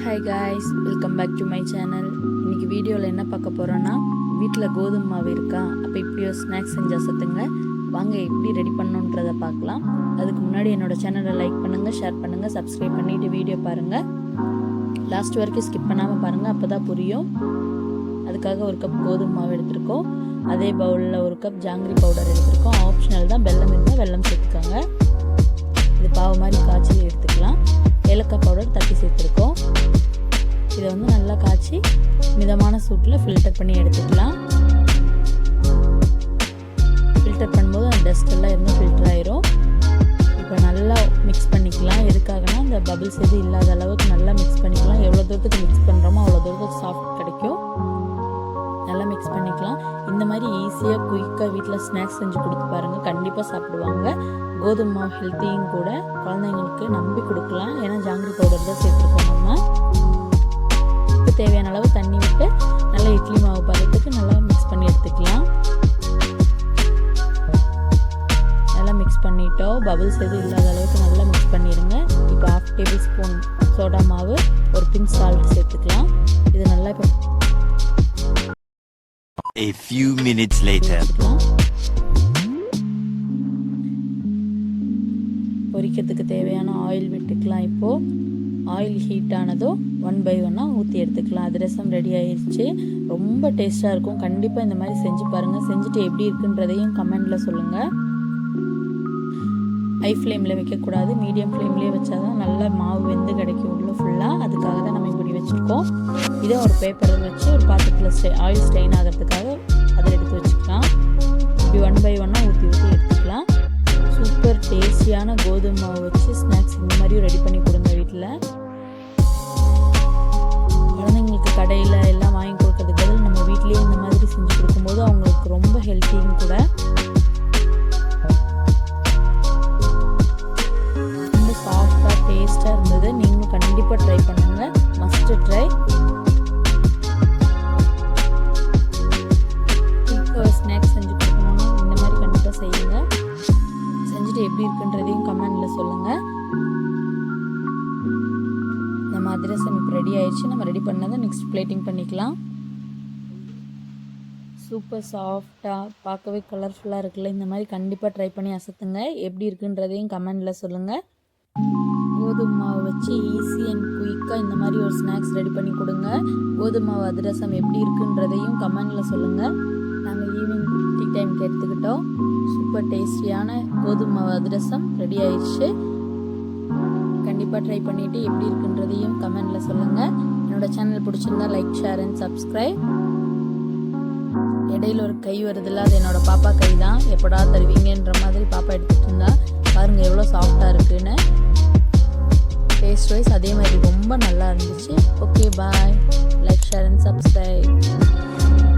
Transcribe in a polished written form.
Hi guys, welcome back to my channel. இன்றைக்கி வீடியோவில் என்ன பார்க்க போகிறோன்னா, வீட்டில் கோதுமை மாவு இருக்கா, அப்போ இப்படி ஒரு ஸ்நாக்ஸ் செஞ்சால் சத்துங்க. வாங்க எப்படி ரெடி பண்ணணுன்றதை பார்க்கலாம். அதுக்கு முன்னாடி என்னோடய சேனலை லைக் பண்ணுங்கள், ஷேர் பண்ணுங்கள், சப்ஸ்கிரைப் பண்ணிவிட்டு வீடியோ பாருங்கள். லாஸ்ட் வரைக்கும் ஸ்கிப் பண்ணாமல் பாருங்கள், அப்போ தான் புரியும். அதுக்காக ஒரு கப் கோதுமை மாவு எடுத்துருக்கோம். அதே பவுலில் ஒரு கப் ஜாங்கிரி பவுடர் எடுத்துருக்கோம். ஆப்ஷனல் தான், வெல்லம் இருந்தால் வெல்லம் சேர்த்துக்கோங்க. இது பாவு மாதிரி காய்ச்சி எடுத்துக்கலாம். ஏலக்காய் பவுடர் தட்டி சேர்த்துருக்கோம். இதை நல்லா காய்ச்சி மிதமான சூட்டில் ஃபில்டர் பண்ணி எடுத்துக்கலாம். ஃபில்டர் பண்ணும்போது அந்த டஸ்ட் எல்லாம் இன்னும் ஃபில்டர் ஆயிரும். இப்போ நல்லா மிக்ஸ் பண்ணிக்கலாம். எதுக்காகனா இந்த பபிள்ஸ் எதுவும் இல்லாத அளவுக்கு நல்லா மிக்ஸ் பண்ணிக்கலாம். எவ்வளோ தூரத்துக்கு மிக்ஸ் பண்ணுறோமோ அவ்வளோ தூரத்துக்கு சாஃப்ட் கிடைக்கும். நல்லா மிக்ஸ் பண்ணிக்கலாம். இந்த மாதிரி ஈஸியாக குயிக்காக வீட்டில் ஸ்நாக்ஸ் செஞ்சு கொடுத்து பாருங்கள், கண்டிப்பாக சாப்பிடுவாங்க. கோதுமை மாவு ஹெல்த்தியும் கூட, குழந்தைங்களுக்கு நம்பி கொடுக்கலாம். ஏன்னா ஜாங்கிரி பவுடர் தான் சேர்த்துருக்கோம். நம்ம தேவையான அளவு தண்ணி விட்டு நல்லா இட்லி மாவு பதத்துக்கு நல்லா மிக்ஸ் பண்ணி எடுத்துக்கலாம். நல்லா மிக்ஸ் பண்ணிட்டோம். பபிள்ஸ் எதுவும் இல்லாத அளவுக்கு நல்லா மிக்ஸ் பண்ணிடுங்க. இப்போ 1/2 டேபிள் ஸ்பூன் சோடா மாவு, ஒரு பிஞ்ச் சால்ட் சேர்த்துக்கலாம். இது நல்லா இப்போ A few minutes later. பொரிக்கிறதுக்கு தேவையான ஆயில் விட்டுக்கலாம். இப்போது ஆயில் ஹீட் ஆனதும் 1 by 1 ஊற்றி எடுத்துக்கலாம். அதிரசம் ரெடி ஆயிடுச்சு. ரொம்ப டேஸ்ட்டாக இருக்கும். கண்டிப்பாக இந்த மாதிரி செஞ்சு பாருங்கள். செஞ்சுட்டு எப்படி இருக்குன்றதையும் கமெண்டில் சொல்லுங்கள். ஹை ஃப்ளேமில் வைக்கக்கூடாது, மீடியம் ஃப்ளேம்லேயே வச்சா தான் நல்லா மாவு வெந்து கிடைக்கும் உள்ள ஃபுல்லாக. அதுக்காக தான் நம்ம இப்படி வச்சுருக்கோம். இதை ஒரு பேப்பரில் வச்சு ஒரு பாத்திரத்தில் ஆயில் ஸ்ட்ரெயின் ஆகிறதுக்காக அதில் எடுத்து வச்சுக்கலாம். இப்படி 1 by 1 ஊற்றி எடுத்துக்கலாம். சூப்பர் டேஸ்டியான கோதுமை மாவு வச்சு ஸ்நாக்ஸ் இந்த மாதிரியும் ரெடி பண்ணி கொடுங்க வீட்டில். குழந்தைங்களுக்கு கடையில் எல்லாம் வாங்கி கொடுக்கறதுக்கு பதில் நம்ம வீட்லேயே இந்த மாதிரி செஞ்சு கொடுக்கும்போது அவங்களுக்கு ரொம்ப ஹெல்த்தியும் கூட. ரொம்ப சாஃப்டாக டேஸ்ட்டாக இருந்தது. நீங்களும் கண்டிப்பாக ட்ரை பண்ணுங்கள். Must try. ஸ்நாக்ஸ் செஞ்சு கொடுக்கணும்னு இந்த மாதிரி கண்டிப்பாக செய்யுங்க. செஞ்சுட்டு எப்படி இருக்குன்றதையும் கமெண்டில் சொல்லுங்கள். நம்ம அதிரசம் இப்போ ரெடி ஆயிடுச்சு. நம்ம ரெடி பண்ணதை நெக்ஸ்ட் பிளேட்டிங் பண்ணிக்கலாம். சூப்பர் சாஃப்டாக, பார்க்கவே கலர்ஃபுல்லாக இருக்குல்ல. இந்த மாதிரி கண்டிப்பாக ட்ரை பண்ணி அசத்துங்க. எப்படி இருக்குன்றதையும் கமெண்டில் சொல்லுங்கள். கோதுமை மாவு வச்சு ஈஸி அண்ட் குயிக்காக இந்த மாதிரி ஒரு ஸ்நாக்ஸ் ரெடி பண்ணி கொடுங்க. கோதுமை மாவு அதிரசம் எப்படி இருக்குன்றதையும் கமெண்டில் சொல்லுங்கள். நாங்கள் ஈவினிங் டீ டைமுக்கு எடுத்துக்கிட்டோம். சூப்பர் டேஸ்டியான கோதுமை மாவு அதிரசம் ரெடி ஆயிடுச்சு. கண்டிப்பாக ட்ரை பண்ணிவிட்டு எப்படி இருக்குன்றதையும் கமெண்டில் சொல்லுங்கள். என்னோடய சேனல் பிடிச்சிருந்தா லைக், ஷேர் அண்ட் சப்ஸ்கிரைப். இடையில ஒரு கை வருதில்ல, அது என்னோடய பாப்பா கை தான். எப்படா தருவீங்கன்ற மாதிரி பாப்பா எடுத்துகிட்டு இருந்தா. பாருங்கள் எவ்வளோ சாஃப்டாக இருக்குன்னு. டேஸ்ட் வைஸ் அதே மாதிரி ரொம்ப நல்லா இருந்துச்சு. Okay, bye. Like, share and subscribe.